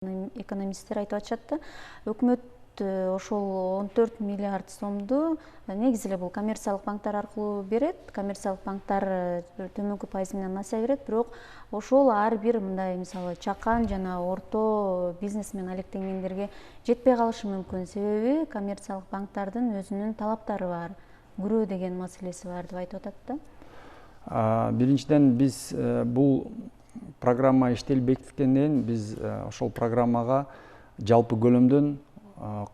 Экономисттер айтып атышат да, өкмөт ошол 14 миллиард сомду негизи эле бул коммерциялык банктар аркылуу берет. Коммерциялык банктар төмөнкү пайыз менен насыя берет, бирок ошол ар бир мындай мисалы чакан жана орто бизнес менен алектенгендерге жетпей калышы мүмкүн. Себеби коммерциялык банктардын өзүнүн талаптары бар, күрөө деген маселеси бар деп айтып атат да. Биринчиден биз бул программа иштелип бекитилгенден биз ошол программага жалпы көлөмдөн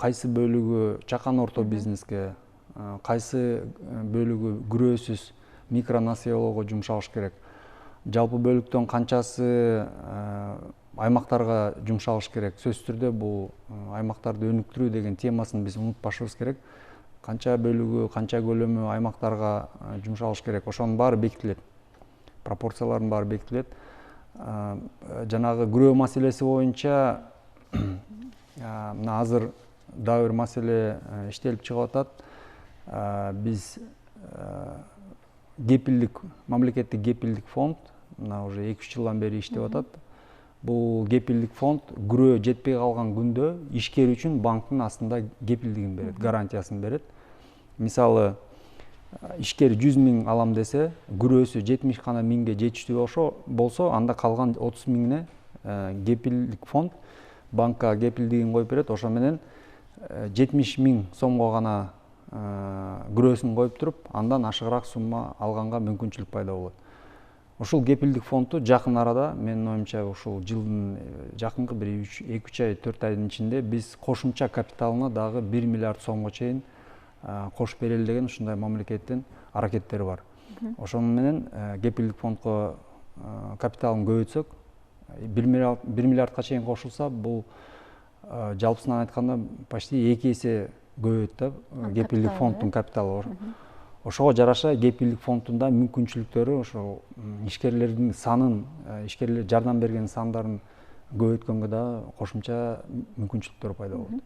кайсы бөлүгү чакан орто бизнеске, кайсы бөлүгү күрөөсүз микро насыялоого жумшалыш керек, жалпы бөлүктөн канчасы аймактарга жумшалыш керек. Сөзсүз түрдө бул аймактарды өнүктүрүү деген темасын биз унутпашыбыз керек. Канча бөлүгү, канча көлөмү аймактарга жумшалыш керек, ошонун баары бекитилет. Пропорциялардын баары бекитилет. Жанагы күрөө маселеси боюнча мына азыр дагы бир маселе иштелип чыгып атат. Биз кепилдик, мамлекеттик кепилдик фонд мына уже 2-3 жылдан бери иштеп атат. Бул кепилдик фонд күрөө жетпей калган күндө ишкер үчүн банктын астында кепилдигин берет, гарантиясын берет. Мисалы, ишкер 100 миң алам десе, күрөөсү 70 гана миңге жетиштүү болсо, анда калган 30 миңине кепилдик фонд банкка кепилдигин коюп берет. Ошо менен 70 миң сомго гана күрөөсүн коюп туруп, андан ашыгыраак сумма алганга мүмкүнчүлүк пайда болот. Ушул кепилдик фондду жакын арада, менин оюмча, ушул жылдын жакынкы бир 2-3 ай, 4 айдын ичинде биз кошумча капиталына дагы 1 миллиард сомго чейин кошуп берели деген ушундай мамлекеттин аракеттери бар. Ошону менен кепилдик фондко капиталын көбөйтсөк, 1 миллиардка чейин кошулса, бул жалпысынан айтканда почти 2 эсе көбөйөт да кепилдик фонддун капиталы. Ошого жараша кепилдик фонддун да мүмкүнчүлүктөрү ошол ишкерлердин санын, ишкерлер жардам берген сандарын көбөйткөнгө да кошумча мүмкүнчүлүктөр пайда болот.